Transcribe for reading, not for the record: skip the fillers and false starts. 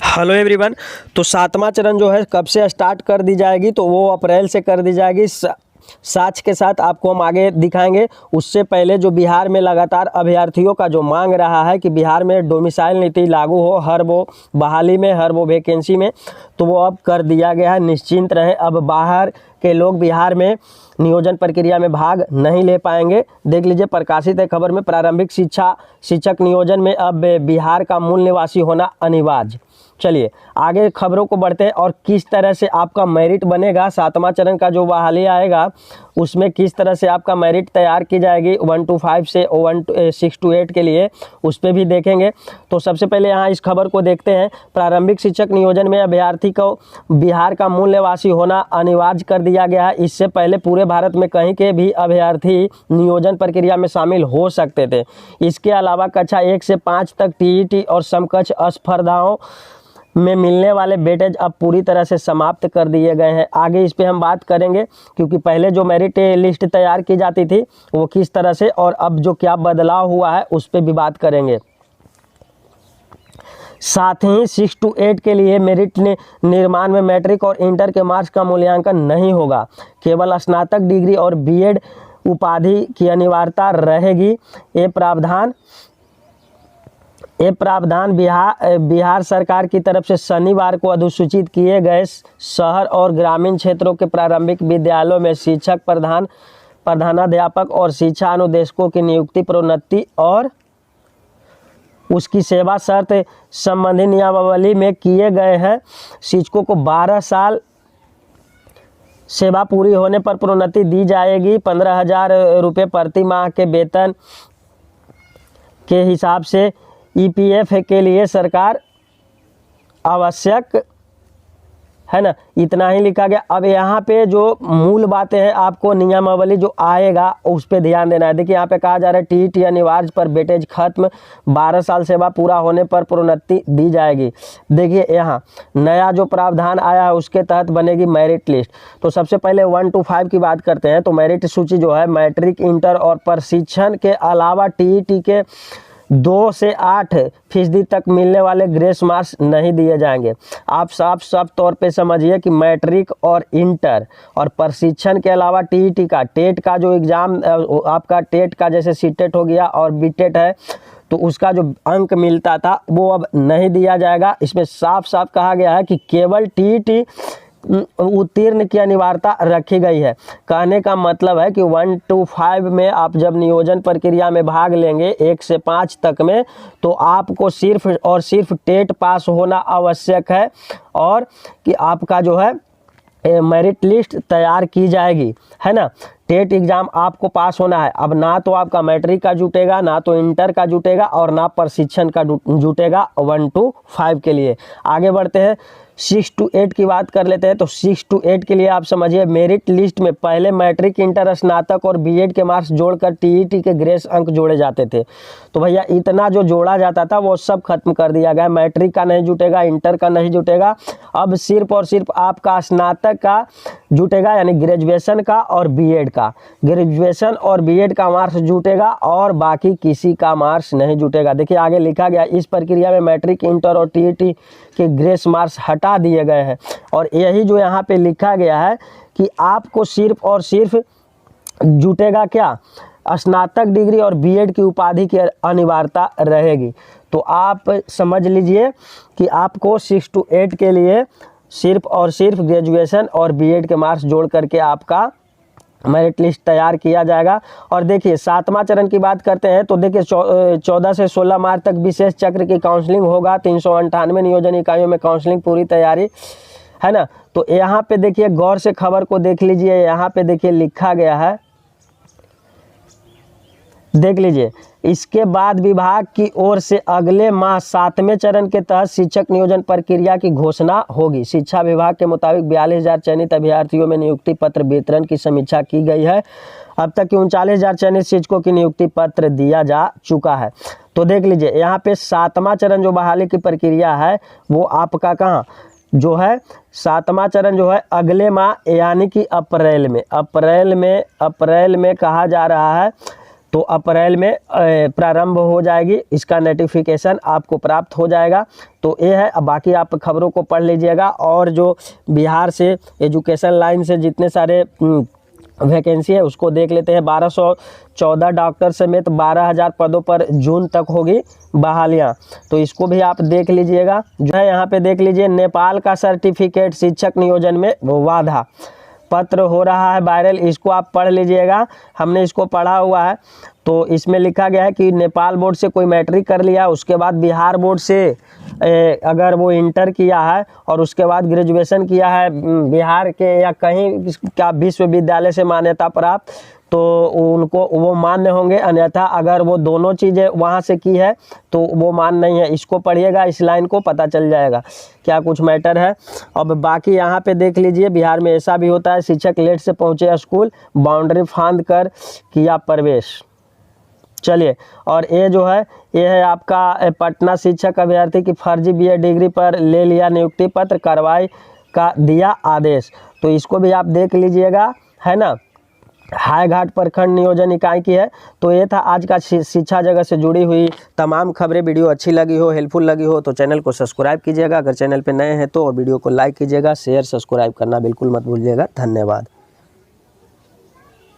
Hello everyone. तो सातवां चरण जो है कब से स्टार्ट कर दी जाएगी, तो वो अप्रैल से कर दी जाएगी। साथ के साथ आपको हम आगे दिखाएंगे। उससे पहले जो बिहार में लगातार अभ्यर्थियों का जो मांग रहा है कि बिहार में डोमिसाइल नीति लागू हो हर वो बहाली में, हर वो वैकेंसी में, तो वो अब कर दिया गया है। निश्चिंत रहें, अब बाहर के लोग बिहार में नियोजन प्रक्रिया में भाग नहीं ले पाएंगे। देख लीजिए, प्रकाशित है खबर में, प्रारंभिक शिक्षक नियोजन में अब बिहार का मूल निवासी होना अनिवार्य। चलिए आगे खबरों को बढ़ते हैं और किस तरह से आपका मेरिट बनेगा। सातवां चरण का जो बहाली आएगा उसमें किस तरह से आपका मेरिट तैयार की जाएगी 1 to 5 से 6 to 8 के लिए, उस पर भी देखेंगे। तो सबसे पहले यहाँ इस खबर को देखते हैं। प्रारंभिक शिक्षक नियोजन में अभ्यर्थी को बिहार का मूल निवासी होना अनिवार्य कर दिया गया है। इससे पहले पूरे भारत में कहीं के भी अभ्यर्थी नियोजन प्रक्रिया में शामिल हो सकते थे। इसके अलावा कक्षा 1 से 5 तक टीईटी और समकक्ष स्पर्धाओं में मिलने वाले वेटेज अब पूरी तरह से समाप्त कर दिए गए हैं। आगे इस पे हम बात करेंगे, क्योंकि पहले जो मेरिट लिस्ट तैयार की जाती थी वो किस तरह से और अब जो क्या बदलाव हुआ है उस पे भी बात करेंगे। साथ ही 6 to 8 के लिए मेरिट निर्माण में मैट्रिक और इंटर के मार्क्स का मूल्यांकन नहीं होगा। केवल स्नातक डिग्री और बीएड उपाधि की अनिवार्यता रहेगी। ये प्रावधान बिहार सरकार की तरफ से शनिवार को अधिसूचित किए गए शहर और ग्रामीण क्षेत्रों के प्रारंभिक विद्यालयों में शिक्षक, प्रधानाध्यापक और शिक्षा अनुदेशकों की नियुक्ति, प्रोन्नति और उसकी सेवा शर्त संबंधी नियमावली में किए गए हैं। शिक्षकों को 12 साल सेवा पूरी होने पर प्रोन्नति दी जाएगी। 15,000 रुपये प्रति माह के वेतन के हिसाब से ईपीएफ के लिए सरकार आवश्यक है ना, इतना ही लिखा गया। अब यहाँ पे जो मूल बातें हैं, आपको नियमावली जो आएगा उस पर ध्यान देना है। देखिए यहाँ पे कहा जा रहा है टीईटी अनिवार्य पर वेटेज खत्म, 12 साल सेवा पूरा होने पर प्रोन्नति दी जाएगी। देखिए यहाँ नया जो प्रावधान आया है उसके तहत बनेगी मेरिट लिस्ट। तो सबसे पहले 1 to 5 की बात करते हैं। तो मेरिट सूची जो है मैट्रिक, इंटर और प्रशिक्षण के अलावा टीईटी के 2 से 8% तक मिलने वाले ग्रेस मार्क्स नहीं दिए जाएंगे। आप साफ तौर पे समझिए कि मैट्रिक और इंटर और प्रशिक्षण के अलावा टीईटी का, टेट का जो एग्ज़ाम आपका टेट का जैसे सीटेट हो गया और बीटेट है, तो उसका जो अंक मिलता था वो अब नहीं दिया जाएगा। इसमें साफ कहा गया है कि केवल टीईटी उत्तीर्ण की अनिवार्यता रखी गई है। कहने का मतलब है कि 1 to 5 में आप जब नियोजन प्रक्रिया में भाग लेंगे 1 से 5 तक में, तो आपको सिर्फ और सिर्फ टेट पास होना आवश्यक है और कि आपका जो है मेरिट लिस्ट तैयार की जाएगी, है ना। टेट एग्ज़ाम आपको पास होना है। अब ना तो आपका मैट्रिक का जुटेगा, ना तो इंटर का जुटेगा और ना प्रशिक्षण का जुटेगा 1 to 5 के लिए। आगे बढ़ते हैं, 6 to 8 की बात कर लेते हैं। तो 6 to 8 के लिए आप समझिए, मेरिट लिस्ट में पहले मैट्रिक, इंटर, स्नातक और बीएड के मार्क्स जोड़कर टीईटी के ग्रेस अंक जोड़े जाते थे। तो भैया इतना जो जोड़ा जाता था वो सब खत्म कर दिया गया। मैट्रिक का नहीं जुटेगा, इंटर का नहीं जुटेगा, अब सिर्फ और सिर्फ आपका स्नातक का जुटेगा, यानी ग्रेजुएशन का और बीएड का। ग्रेजुएशन और बीएड का मार्क्स जुटेगा और बाकी किसी का मार्क्स नहीं जुटेगा। देखिए आगे लिखा गया, इस प्रक्रिया में मैट्रिक, इंटर और टीईटी के ग्रेस मार्क्स हटा दिए गए हैं। और यही जो यहाँ पे लिखा गया है कि आपको सिर्फ और सिर्फ जुटेगा क्या, स्नातक डिग्री और बीएड की उपाधि की अनिवार्यता रहेगी। तो आप समझ लीजिए कि आपको 6 to 8 के लिए सिर्फ और सिर्फ ग्रेजुएशन और बीएड के मार्क्स जोड़ करके आपका मेरिट लिस्ट तैयार किया जाएगा। और देखिए सातवां चरण की बात करते हैं। तो देखिए 14 से 16 मार्च तक विशेष चक्र की काउंसलिंग होगा। 398 नियोजन इकाइयों में काउंसलिंग पूरी तैयारी है ना। तो यहाँ पे देखिए गौर से खबर को देख लीजिए। यहाँ पे देखिए लिखा गया है, देख लीजिए, इसके बाद विभाग की ओर से अगले माह 7वें चरण के तहत शिक्षक नियोजन प्रक्रिया की घोषणा होगी। शिक्षा विभाग के मुताबिक 42,000 चयनित अभ्यर्थियों में नियुक्ति पत्र वितरण की समीक्षा की गई है। अब तक 39,000 चयनित शिक्षकों की नियुक्ति पत्र दिया जा चुका है। तो देख लीजिए यहाँ पे 7वां चरण जो बहाली की प्रक्रिया है वो आपका कहाँ जो है, 7वां चरण जो है अगले माह यानी कि अप्रैल में कहा जा रहा है तो अप्रैल में प्रारंभ हो जाएगी, इसका नोटिफिकेशन आपको प्राप्त हो जाएगा। तो ये है। अब बाकी आप खबरों को पढ़ लीजिएगा। और जो बिहार से एजुकेशन लाइन से जितने सारे वैकेंसी है उसको देख लेते हैं। 1214 डॉक्टर समेत 12,000 पदों पर जून तक होगी बहालियाँ, तो इसको भी आप देख लीजिएगा। जो है यहाँ पे देख लीजिए, नेपाल का सर्टिफिकेट शिक्षक नियोजन में वाधा पत्र हो रहा है वायरल, इसको आप पढ़ लीजिएगा। हमने इसको पढ़ा हुआ है। तो इसमें लिखा गया है कि नेपाल बोर्ड से कोई मैट्रिक कर लिया, उसके बाद बिहार बोर्ड से अगर वो इंटर किया है और उसके बाद ग्रेजुएशन किया है बिहार के या कहीं का विश्वविद्यालय से मान्यता प्राप्त, तो उनको वो मान्य होंगे। अन्यथा अगर वो दोनों चीज़ें वहाँ से की है तो वो मान्य नहीं है। इसको पढ़िएगा, इस लाइन को पता चल जाएगा क्या कुछ मैटर है। अब बाकी यहाँ पे देख लीजिए, बिहार में ऐसा भी होता है, शिक्षक लेट से पहुँचे स्कूल, बाउंड्री फांद कर किया प्रवेश। चलिए, और ये जो है ये है आपका पटना शिक्षक अभ्यर्थी की फर्जी बीएड डिग्री पर ले लिया नियुक्ति पत्र, कार्रवाई का दिया आदेश। तो इसको भी आप देख लीजिएगा, है ना। हाईघाट प्रखंड नियोजन इकाई की है। तो ये था आज का शिक्षा जगत से जुड़ी हुई तमाम खबरें। वीडियो अच्छी लगी हो, हेल्पफुल लगी हो तो चैनल को सब्सक्राइब कीजिएगा। अगर चैनल पे नए हैं तो, और वीडियो को लाइक कीजिएगा, शेयर सब्सक्राइब करना बिल्कुल मत भूलिएगा। धन्यवाद।